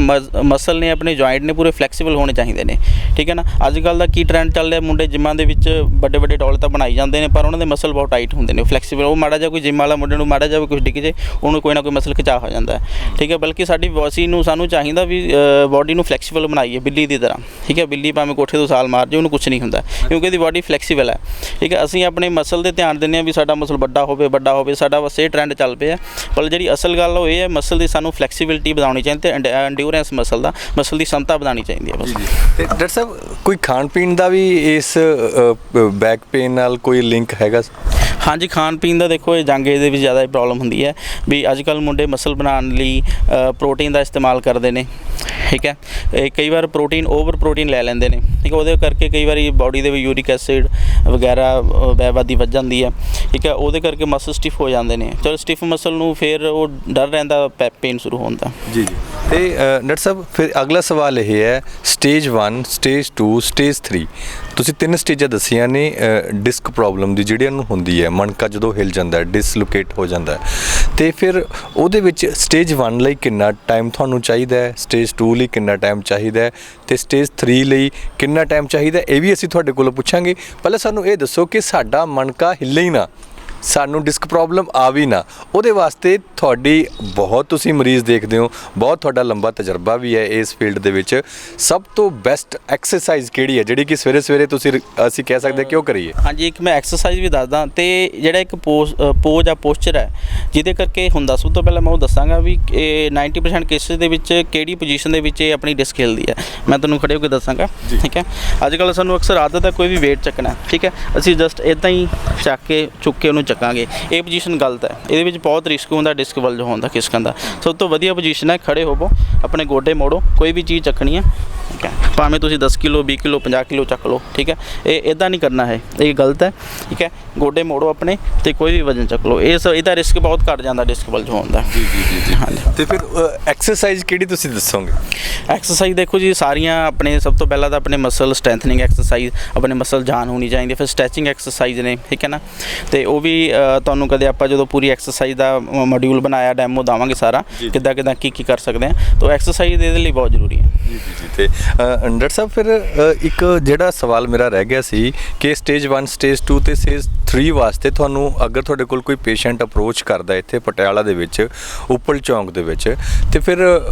ਮਸਲ ਨੇ, ਆਪਣੇ ਜੁਆਇੰਟ ਨੇ ਪੂਰੇ ਫਲੈਕਸੀਬਲ ਹੋਣੇ ਚਾਹੀਦੇ ਨੇ, ਠੀਕ ਹੈ ਨਾ। ਅੱਜ ਕੱਲ੍ਹ ਦਾ ਕੀ ਟ੍ਰੈਂਡ ਚੱਲ ਰਿਹਾ, ਮੁੰਡੇ ਜਿੰਮਾਂ ਦੇ ਵਿੱਚ ਵੱਡੇ ਵੱਡੇ ਡੋਲੇ ਤਾਂ ਬਣਾਈ ਜਾਂਦੇ ਨੇ, ਪਰ ਉਹਨਾਂ ਦੇ ਮਸਲ ਬਹੁਤ ਟਾਈਟ ਹੁੰਦੇ ਨੇ, ਫਲੈਕਸੀਬਲ। ਉਹ ਮਾੜਾ ਜਿਹਾ ਕੋਈ ਜਿੰਮ ਵਾਲਾ ਮੁੰਡੇ ਨੂੰ ਮਾੜਾ ਜਿਹਾ ਕੁਝ ਡਿੱਗ ਜੇ, ਉਹਨੂੰ ਕੋਈ ਨਾ ਕੋਈ ਮਸਲ ਖਿਚਾ ਹੋ ਜਾਂਦਾ, ਠੀਕ ਹੈ। ਬਲਕਿ ਸਾਡੀ ਬੋਡੀ ਨੂੰ, ਸਾਨੂੰ ਚਾਹੀਦਾ ਵੀ ਬਾਡੀ ਨੂੰ ਫਲੈਕਸੀਬਲ ਬਣਾਈਏ, ਬਿੱਲੀ ਦੀ ਤਰ੍ਹਾਂ, ਠੀਕ ਹੈ। ਬਿੱਲੀ ਭਾਵੇਂ ਕੋਠੇ ਤੋਂ ਸਾਲ ਮਾਰ ਜੇ, ਉਹਨੂੰ ਕੁਝ ਨਹੀਂ ਹੁੰਦਾ, ਕਿਉਂਕਿ ਇਹਦੀ ਬਾਡੀ ਫਲੈਕਸੀਬਲ ਹੈ, ਠੀਕ ਹੈ। ਅਸੀਂ ਆਪਣੇ ਮਸਲ 'ਤੇ ਧਿਆਨ ਦਿੰਦੇ ਹਾਂ ਵੀ ਸਾਡਾ ਮਸਲ ਵੱਡਾ ਹੋਵੇ, ਸਾਡਾ ਬਸ ਇਹ ਟ੍ਰੈਂਡ ਚੱਲ ਪਿਆ। ਪਰ ਜਿਹੜੀ ਅਸਲ ਗੱਲ ਉਹ ਇਹ ਹੈ, ਮਸਲ ਦੀ ਸਾਨੂੰ ਫਲੈਕਸੀਬਿਲਿਟੀ ਵਧਾਉਣੀ ਚਾਹੀਦੀ ਅਤੇ ਐਂਡਿਊਰੈਂਸ ਮਸਲ ਦੀ ਸਮਤਾ ਵਧਾਉਣੀ ਚਾਹੀਦੀ ਹੈ ਬਸ। ਤੇ ਡਾਕਟਰ ਸਾਹਿਬ, ਕੋਈ ਖਾਣ ਪੀਣ ਦਾ ਵੀ ਇਸ ਬੈਕ ਪੇਨ ਨਾਲ ਕੋਈ ਲਿੰਕ ਹੈਗਾ? ਹਾਂਜੀ, ਖਾਣ ਪੀਣ ਦਾ ਦੇਖੋ, ਇਹ ਜੰਗ ਏਜ ਦੇ ਵਿੱਚ ਜ਼ਿਆਦਾ ਪ੍ਰੋਬਲਮ ਹੁੰਦੀ ਹੈ ਵੀ ਅੱਜ ਕੱਲ੍ਹ ਮੁੰਡੇ ਮਸਲ ਬਣਾਉਣ ਲਈ ਪ੍ਰੋਟੀਨ ਦਾ ਇਸਤੇਮਾਲ ਕਰਦੇ ਨੇ, ਠੀਕ ਹੈ। ਇਹ ਕਈ ਵਾਰ ਓਵਰ ਪ੍ਰੋਟੀਨ ਲੈ ਲੈਂਦੇ ਨੇ, ਠੀਕ ਹੈ। ਉਹਦੇ ਕਰਕੇ ਕਈ ਵਾਰੀ ਬਾਡੀ ਦੇ ਵਿੱਚ ਯੂਰਿਕ ਐਸਿਡ ਵਗੈਰਾ ਵੈਵਾਦੀ ਵੱਧ ਜਾਂਦੀ ਹੈ, ਠੀਕ ਹੈ। ਉਹਦੇ ਕਰਕੇ ਮਸਲ ਸਟਿਫ ਹੋ ਜਾਂਦੇ ਨੇ। ਚਲੋ, ਸਟਿਫ ਮਸਲ ਨੂੰ ਫਿਰ ਉਹ ਡਰ ਰਹਿੰਦਾ ਪੇਨ ਸ਼ੁਰੂ ਹੋਣ ਦਾ। ਜੀ ਤੇ ਡਾਕਟਰ ਸਾਹਿਬ, ਫਿਰ ਅਗਲਾ ਸਵਾਲ ਇਹ ਹੈ, ਸਟੇਜ 1, ਸਟੇਜ 2, ਸਟੇਜ 3, ਤੁਸੀਂ 3 ਸਟੇਜਾਂ ਦੱਸੀਆਂ ਨੇ ਡਿਸਕ ਪ੍ਰੋਬਲਮ ਦੀ, ਜਿਹੜੀਆਂ ਨੂੰ ਹੁੰਦੀ ਹੈ, ਮਣਕਾ ਜਦੋਂ ਹਿਲ ਜਾਂਦਾ, ਡਿਸਲੋਕੇਟ ਹੋ ਜਾਂਦਾ, ਤੇ ਫਿਰ ਉਹਦੇ ਵਿੱਚ ਸਟੇਜ 1 ਲਈ ਕਿੰਨਾ ਟਾਈਮ ਤੁਹਾਨੂੰ ਚਾਹੀਦਾ ਹੈ, ਸਟੇਜ 2 ਲਈ ਕਿੰਨਾ ਟਾਈਮ ਚਾਹੀਦਾ ਹੈ, ਤੇ ਸਟੇਜ 3 ਲਈ ਕਿੰਨਾ ਟਾਈਮ ਚਾਹੀਦਾ? ਇਹ ਵੀ ਅਸੀਂ ਤੁਹਾਡੇ ਕੋਲੋਂ ਪੁੱਛਾਂਗੇ। ਪਹਿਲਾਂ ਸਾਨੂੰ ਇਹ ਦੱਸੋ ਕਿ ਸਾਡਾ ਮਣਕਾ ਹਿੱਲੇ ਹੀ ਨਾ, ਸਾਨੂੰ ਡਿਸਕ ਪ੍ਰੋਬਲਮ ਆ ਵੀ ਨਾ, ਉਹਦੇ ਵਾਸਤੇ ਤੁਹਾਡੀ ਬਹੁਤ ਤੁਸੀਂ ਮਰੀਜ਼ ਦੇਖਦੇ ਹੋ, ਬਹੁਤ ਤੁਹਾਡਾ ਲੰਬਾ ਤਜਰਬਾ ਵੀ ਹੈ ਇਸ ਫੀਲਡ ਦੇ ਵਿੱਚ, ਸਭ ਤੋਂ ਬੈਸਟ ਐਕਸਰਸਾਈਜ਼ ਕਿਹੜੀ ਹੈ ਜਿਹੜੀ ਕਿ ਸਵੇਰੇ ਸਵੇਰੇ ਅਸੀਂ ਕਹਿ ਸਕਦੇ ਕਿ ਉਹ ਕਰੀਏ? ਹਾਂਜੀ, ਇੱਕ ਮੈਂ ਐਕਸਰਸਾਈਜ਼ ਵੀ ਦੱਸਦਾ, ਤੇ ਜਿਹੜਾ ਇੱਕ ਪੋਜ਼ ਆ, ਪੋਸਚਰ ਹੈ, ਜਿਹਦੇ ਕਰਕੇ ਹੁੰਦਾ, ਸਭ ਤੋਂ ਪਹਿਲਾਂ ਮੈਂ ਉਹ ਦੱਸਾਂਗਾ ਵੀ ਇਹ 90% ਕੇਸਿਸ ਦੇ ਵਿੱਚ ਕਿਹੜੀ ਪੋਜੀਸ਼ਨ ਦੇ ਵਿੱਚ ਇਹ ਆਪਣੀ ਡਿਸਕ ਹਿਲਦੀ ਹੈ, ਮੈਂ ਤੁਹਾਨੂੰ ਖੜੇ ਹੋ ਕੇ ਦੱਸਾਂਗਾ, ਠੀਕ ਹੈ। ਅੱਜ ਕੱਲ੍ਹ ਸਾਨੂੰ ਅਕਸਰ ਆਦਤ ਹੈ ਕੋਈ ਵੀ ਵੇਟ ਚੱਕਣਾ, ਠੀਕ ਹੈ, ਅਸੀਂ ਜਸਟ ਇੱਦਾਂ ਹੀ ਚੁੱਕ ਕੇ ਉਹਨੂੰ ਚੱਕਾਂਗੇ। ਇਹ ਪੋਜੀਸ਼ਨ ਗਲਤ ਹੈ, ਇਹਦੇ ਵਿੱਚ ਬਹੁਤ ਰਿਸਕ ਹੁੰਦਾ ਡਿਸਕ ਵੱਲ ਹੋਣ ਦਾ, ਖਿਸਕਣ ਦਾ। ਸਭ ਤੋਂ ਵਧੀਆ ਪੋਜੀਸ਼ਨ ਹੈ ਖੜੇ ਹੋਵੋ, ਆਪਣੇ ਗੋਡੇ ਮੋੜੋ, ਕੋਈ ਵੀ ਚੀਜ਼ ਚੱਕਣੀ ਹੈ, ਠੀਕ ਹੈ, ਭਾਵੇਂ ਤੁਸੀਂ 10 ਕਿਲੋ 20 ਕਿਲੋ 50 ਕਿਲੋ ਚੱਕ ਲਓ, ਠੀਕ ਹੈ। ਇਹ ਇੱਦਾਂ ਨਹੀਂ ਕਰਨਾ ਹੈ, ਇਹ ਗਲਤ ਹੈ, ਠੀਕ ਹੈ। ਗੋਡੇ ਮੋੜੋ ਆਪਣੇ ਤੇ ਕੋਈ ਵੀ ਵਜ਼ਨ ਚੱਕ ਲਓ, ਇਹਦਾ ਰਿਸਕ ਬਹੁਤ ਘੱਟ ਜਾਂਦਾ ਡਿਸਕ ਵੱਲ ਹੋਣ ਦਾ। ਜੀ ਹਾਂਜੀ। ਤੇ ਫਿਰ ਐਕਸਰਸਾਈਜ਼ ਕਿਹੜੀ ਤੁਸੀਂ ਦੱਸੋਗੇ? ਐਕਸਰਸਾਈਜ਼ ਦੇਖੋ ਜੀ, ਸਾਰੀਆਂ ਆਪਣੇ, ਸਭ ਤੋਂ ਪਹਿਲਾਂ ਤਾਂ ਆਪਣੇ ਮਸਲ ਸਟਰੈਂਥਨਿੰਗ ਐਕਸਰਸਾਈਜ਼, ਆਪਣੇ ਮਸਲ ਜਾਨ ਹੋਣੀ ਚਾਹੀਦੀ। ਫਿਰ ਸਟ੍ਰੈਚਿੰਗ ਐਕਸਰਸਾਈਜ਼ ਨੇ, ਠੀਕ ਹੈ ਨਾ, ਤੇ ਉਹ ਵੀ ਤੁਹਾਨੂੰ ਕਦੇ ਆਪਾਂ ਜਦੋਂ ਪੂਰੀ ਐਕਸਰਸਾਈਜ਼ ਦਾ ਮੋਡਿਊਲ ਬਣਾਇਆ, ਡੈਮੋ ਦੇਵਾਂਗੇ ਸਾਰਾ, ਕਿੱਦਾਂ ਕੀ ਕਰ ਸਕਦੇ ਹਾਂ। ਤਾਂ ਐਕਸਰਸਾਈਜ਼ ਇਹਦੇ ਲਈ ਬਹੁਤ ਜ਼ਰੂਰੀ ਹੈ। ਜੀ ਤੇ ਡਾਕਟਰ ਸਾਹਿਬ, ਫਿਰ ਇੱਕ ਜਿਹੜਾ ਸਵਾਲ ਮੇਰਾ ਰਹਿ ਗਿਆ ਸੀ ਕਿ ਸਟੇਜ 1, ਸਟੇਜ 2 ਤੇ ਸਟੇਜ 3 ਵਾਸਤੇ ਤੁਹਾਨੂੰ, ਅਗਰ ਤੁਹਾਡੇ ਕੋਲ ਕੋਈ ਪੇਸ਼ੈਂਟ ਅਪਰੋਚ ਕਰਦਾ ਇੱਥੇ ਪਟਿਆਲਾ ਦੇ ਵਿੱਚ, ਉੱਪਲ ਚੌਂਕ ਦੇ ਵਿੱਚ, ਤੇ ਫਿਰ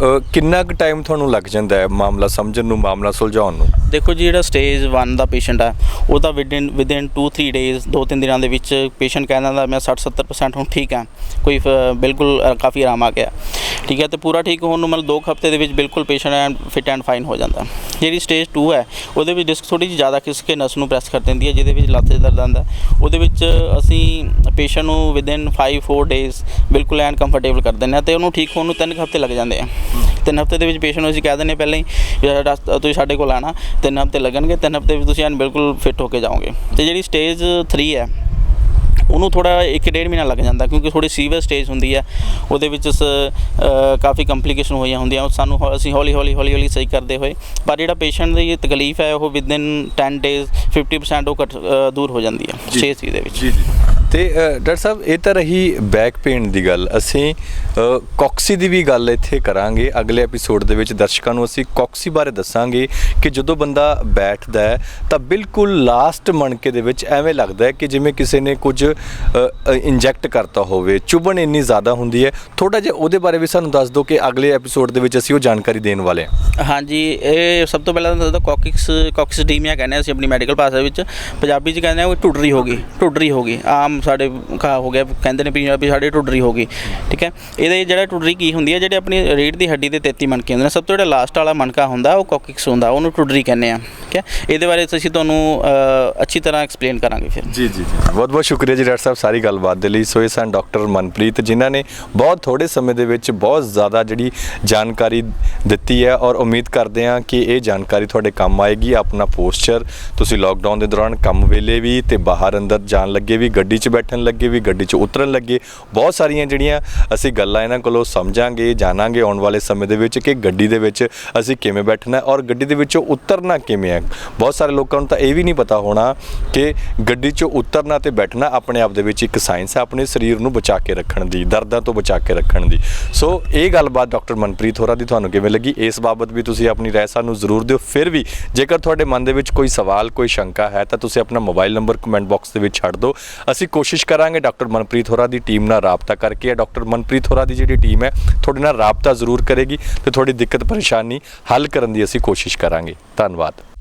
ਕਿੰਨਾ ਕੁ ਟਾਈਮ ਤੁਹਾਨੂੰ ਲੱਗ ਜਾਂਦਾ ਹੈ ਮਾਮਲਾ ਸਮਝਣ ਨੂੰ, ਮਾਮਲਾ ਸੁਲਝਾਉਣ ਨੂੰ? ਦੇਖੋ ਜੀ, ਜਿਹੜਾ ਸਟੇਜ 1 ਦਾ ਪੇਸ਼ੈਂਟ ਹੈ, ਉਹ ਤਾਂ ਵਿਦਿਨ 2-3 ਡੇਜ਼, 2-3 ਦਿਨਾਂ ਦੇ ਵਿੱਚ ਪੇਸ਼ੈਂਟ ਕਹਿੰਦਾ ਦਾ ਮੈਂ 60-70% ਹੁਣ ਠੀਕ ਹਾਂ, ਕੋਈ ਬਿਲਕੁਲ ਕਾਫੀ ਆਰਾਮ ਆ ਗਿਆ, ਠੀਕ ਹੈ। ਤੇ ਪੂਰਾ ਠੀਕ ਹੋਣ ਨੂੰ ਮਤਲਬ 2 ਹਫ਼ਤੇ ਦੇ ਵਿੱਚ ਬਿਲਕੁਲ ਪੇਸ਼ੈਂਟ ਫਿਟ ਐਂਡ ਫਾਈਨ ਹੋ ਜਾਂਦਾ। ਜਿਹੜੀ ਸਟੇਜ 2 ਹੈ, ਉਹਦੇ ਵਿੱਚ ਡਿਸਕ ਥੋੜ੍ਹੀ ਜਿਹੀ ਜ਼ਿਆਦਾ ਖਿੱਚ ਕੇ ਨਸ ਨੂੰ ਪ੍ਰੈਸ ਕਰ ਦਿੰਦੀ ਹੈ, ਜਿਹਦੇ ਵਿੱਚ ਲੱਤ 'ਚ ਦਰਦ ਆਉਂਦਾ। ਉਹਦੇ ਵਿੱਚ ਅਸੀਂ ਪੇਸ਼ੈਂਟ ਨੂੰ ਵਿਦਿਨ 5-4 ਡੇਜ਼ ਬਿਲਕੁਲ ਐਨ ਕੰਫਰਟੇਬਲ ਕਰ ਦਿੰਦੇ ਹਾਂ, ਅਤੇ ਉਹਨੂੰ ਠੀਕ ਹੋਣ ਨੂੰ 3 ਹਫ਼ਤੇ ਲੱਗ ਜਾਂਦੇ ਆ। 3 ਹਫ਼ਤੇ ਦੇ ਵਿੱਚ ਪੇਸ਼ੈਂਟ ਨੂੰ ਅਸੀਂ ਕਹਿ ਦਿੰਦੇ ਪਹਿਲਾਂ ਹੀ ਤੁਸੀਂ ਸਾਡੇ ਕੋਲ ਆਉਣਾ, 3 ਹਫ਼ਤੇ ਲੱਗਣਗੇ, 3 ਹਫ਼ਤੇ ਵਿੱਚ ਤੁਸੀਂ ਐਨ ਬਿਲਕੁਲ ਫਿੱਟ ਹੋ ਕੇ ਜਾਓਗੇ। ਅਤੇ ਜਿਹੜੀ ਸਟੇਜ 3 ਹੈ, ਉਹਨੂੰ ਥੋੜ੍ਹਾ 1-1.5 ਮਹੀਨਾ ਲੱਗ ਜਾਂਦਾ, ਕਿਉਂਕਿ ਥੋੜ੍ਹੀ ਸੀਵੀਅਰ ਸਟੇਜ ਹੁੰਦੀ ਹੈ, ਉਹਦੇ ਵਿੱਚ ਕਾਫੀ ਕੰਪਲੀਕੇਸ਼ਨ ਹੋਈਆਂ ਹੁੰਦੀਆਂ, ਅਸੀਂ ਹੌਲੀ ਸਹੀ ਕਰਦੇ ਹੋਏ, ਪਰ ਜਿਹੜਾ ਪੇਸ਼ੈਂਟ ਦੀ ਤਕਲੀਫ ਹੈ ਉਹ ਵਿਦਿਨ 10 ਡੇਜ਼ 50% ਉਹ ਦੂਰ ਹੋ ਜਾਂਦੀ ਹੈ ਸਟੇਜ 3 ਦੇ ਵਿੱਚ। ਜੀ ਤੇ ਡਾਕਟਰ ਸਾਹਿਬ, ਇਹ ਤਾਂ ਰਹੀ ਬੈਕ ਪੇਨ ਦੀ ਗੱਲ। ਅਸੀਂ ਕੌਕਸੀ ਦੀ ਵੀ ਗੱਲ ਇੱਥੇ ਕਰਾਂਗੇ ਅਗਲੇ ਐਪੀਸੋਡ ਦੇ ਵਿੱਚ। ਦਰਸ਼ਕਾਂ ਨੂੰ ਅਸੀਂ ਕੌਕਸੀ ਬਾਰੇ ਦੱਸਾਂਗੇ ਕਿ ਜਦੋਂ ਬੰਦਾ ਬੈਠਦਾ ਹੈ ਤਾਂ ਬਿਲਕੁਲ ਲਾਸਟ ਮਣਕੇ ਦੇ ਵਿੱਚ ਐਵੇਂ ਲੱਗਦਾ ਹੈ ਕਿ ਜਿਵੇਂ ਕਿਸੇ ਨੇ ਕੁਝ ਇੰਜੈਕਟ ਕਰਤਾ ਹੋਵੇ, ਚੁਭਣ ਇੰਨੀ ਜ਼ਿਆਦਾ ਹੁੰਦੀ ਹੈ। ਥੋੜ੍ਹਾ ਜਿਹਾ ਉਹਦੇ ਬਾਰੇ ਵੀ ਸਾਨੂੰ ਦੱਸ ਦਿਓ ਕਿ ਅਗਲੇ ਐਪੀਸੋਡ ਦੇ ਵਿੱਚ ਅਸੀਂ ਉਹ ਜਾਣਕਾਰੀ ਦੇਣ ਵਾਲੇ ਹਾਂ। ਹਾਂਜੀ, ਇਹ ਸਭ ਤੋਂ ਪਹਿਲਾਂ ਤਾਂ ਕੌਕਸਿਡੀਮੀਆ ਕਹਿੰਦੇ ਅਸੀਂ ਆਪਣੀ ਮੈਡੀਕਲ ਭਾਸ਼ਾ ਵਿੱਚ, ਪੰਜਾਬੀ 'ਚ ਕਹਿੰਦੇ ਆ ਉਹ ਢੁੱਡਰੀ ਹੋ ਗਈ, ਆਮ ਸਾਡੇ ਖਾ ਹੋ ਗਿਆ, ਕਹਿੰਦੇ ਨੇ ਵੀ ਸਾਡੇ ਟੁੱਡਰੀ ਹੋ ਗਈ, ਠੀਕ ਹੈ। ਇਹਦੇ ਜਿਹੜਾ ਟੁੱਡਰੀ ਕੀ ਹੁੰਦੀ ਹੈ, ਜਿਹੜੇ ਆਪਣੀ ਰੀੜ੍ਹ ਦੀ ਹੱਡੀ ਦੇ 33 ਮਣਕੇ ਹੁੰਦੇ ਨੇ, ਸਭ ਤੋਂ ਜਿਹੜਾ ਲਾਸਟ ਵਾਲਾ ਮਣਕਾ ਹੁੰਦਾ ਉਹ ਕੋਕਿਕਸ ਹੁੰਦਾ, ਉਹਨੂੰ ਟੁੱਡਰੀ ਕਹਿੰਦੇ ਆ, ਠੀਕ ਹੈ। ਇਹਦੇ ਬਾਰੇ ਅਸੀਂ ਤੁਹਾਨੂੰ ਅੱਛੀ ਤਰ੍ਹਾਂ ਐਕਸਪਲੇਨ ਕਰਾਂਗੇ ਫਿਰ। ਜੀ ਜੀ ਜੀ, ਬਹੁਤ ਬਹੁਤ ਸ਼ੁਕਰੀਆ ਜੀ ਡਾਕਟਰ ਸਾਹਿਬ ਸਾਰੀ ਗੱਲਬਾਤ ਦੇ ਲਈ। ਸੋ ਇਹ ਸਨ ਡਾਕਟਰ ਮਨਪ੍ਰੀਤ, ਜਿਨ੍ਹਾਂ ਨੇ ਬਹੁਤ ਥੋੜ੍ਹੇ ਸਮੇਂ ਦੇ ਵਿੱਚ ਬਹੁਤ ਜ਼ਿਆਦਾ ਜਿਹੜੀ ਜਾਣਕਾਰੀ ਦਿੱਤੀ ਹੈ, ਔਰ ਉਮੀਦ ਕਰਦੇ ਹਾਂ ਕਿ ਇਹ ਜਾਣਕਾਰੀ ਤੁਹਾਡੇ ਕੰਮ ਆਏਗੀ। ਆਪਣਾ ਪੋਸਚਰ ਤੁਸੀਂ ਲੋਕਡਾਊਨ ਦੇ ਦੌਰਾਨ ਕੰਮ ਵੇਲੇ ਵੀ ਤੇ ਬਾਹਰ ਅੰਦਰ ਜਾਣ ਲੱਗੇ ਵੀ, ਗੱਡੀ 'ਚ ਬੈਠਣ ਲੱਗੇ ਵੀ, ਗੱਡੀ 'ਚ ਉਤਰਨ ਲੱਗੇ, ਬਹੁਤ ਸਾਰੀਆਂ ਜਿਹੜੀਆਂ ਅਸੀਂ ਗੱਲਾਂ ਇਹਨਾਂ ਕੋਲੋਂ ਸਮਝਾਂਗੇ, ਜਾਣਾਂਗੇ ਆਉਣ ਵਾਲੇ ਸਮੇਂ ਦੇ ਵਿੱਚ ਕਿ ਗੱਡੀ ਦੇ ਵਿੱਚ ਅਸੀਂ ਕਿਵੇਂ ਬੈਠਣਾ ਔਰ ਗੱਡੀ ਦੇ ਵਿੱਚੋਂ ਉਤਰਨਾ ਕਿਵੇਂ ਹੈ। ਬਹੁਤ ਸਾਰੇ ਲੋਕਾਂ ਨੂੰ ਤਾਂ ਇਹ ਵੀ ਨਹੀਂ ਪਤਾ ਹੋਣਾ ਕਿ ਗੱਡੀ 'ਚੋਂ ਉਤਰਨਾ ਤੇ ਬੈਠਣਾ ਆਪਣੇ ਆਪ ਦੇ ਵਿੱਚ ਇੱਕ ਸਾਇੰਸ ਹੈ, ਆਪਣੇ ਸਰੀਰ ਨੂੰ ਬਚਾ ਕੇ ਰੱਖਣ ਦੀ, ਦਰਦਾਂ ਤੋਂ ਬਚਾ ਕੇ ਰੱਖਣ ਦੀ। ਸੋ ਇਹ ਗੱਲਬਾਤ ਡਾਕਟਰ ਮਨਪ੍ਰੀਤ ਹੋਰਾਂ ਦੀ ਤੁਹਾਨੂੰ ਕਿਵੇਂ ਲੱਗੀ, ਇਸ ਬਾਬਤ ਵੀ ਤੁਸੀਂ ਆਪਣੀ ਰਾਏ ਸਾਨੂੰ ਜ਼ਰੂਰ ਦਿਓ। ਫਿਰ ਵੀ ਜੇਕਰ ਤੁਹਾਡੇ ਮਨ ਦੇ ਵਿੱਚ ਕੋਈ ਸਵਾਲ, ਕੋਈ ਸ਼ੰਕਾ ਹੈ ਤਾਂ ਤੁਸੀਂ ਆਪਣਾ ਮੋਬਾਈਲ ਨੰਬਰ ਕਮੈਂਟ ਬਾਕਸ ਦੇ ਵਿੱਚ ਛੱਡ ਦਿਓ। ਅਸੀਂ ਕੋਸ਼ਿਸ਼ ਕਰਾਂਗੇ ਡਾਕਟਰ ਮਨਪ੍ਰੀਤ ਹੋਰਾਂ ਦੀ ਟੀਮ ਨਾਲ ਰਾਬਤਾ ਕਰਕੇ, ਡਾਕਟਰ ਮਨਪ੍ਰੀਤ ਹੋਰਾਂ ਦੀ ਜਿਹੜੀ ਟੀਮ ਹੈ ਤੁਹਾਡੇ ਨਾਲ ਰਾਬਤਾ ਜ਼ਰੂਰ ਕਰੇਗੀ ਤੇ ਤੁਹਾਡੀ ਦਿੱਕਤ ਪਰੇਸ਼ਾਨੀ ਹੱਲ ਕਰਨ ਦੀ ਅਸੀਂ ਕੋਸ਼ਿਸ਼ ਕਰਾਂਗੇ। ਧੰਨਵਾਦ।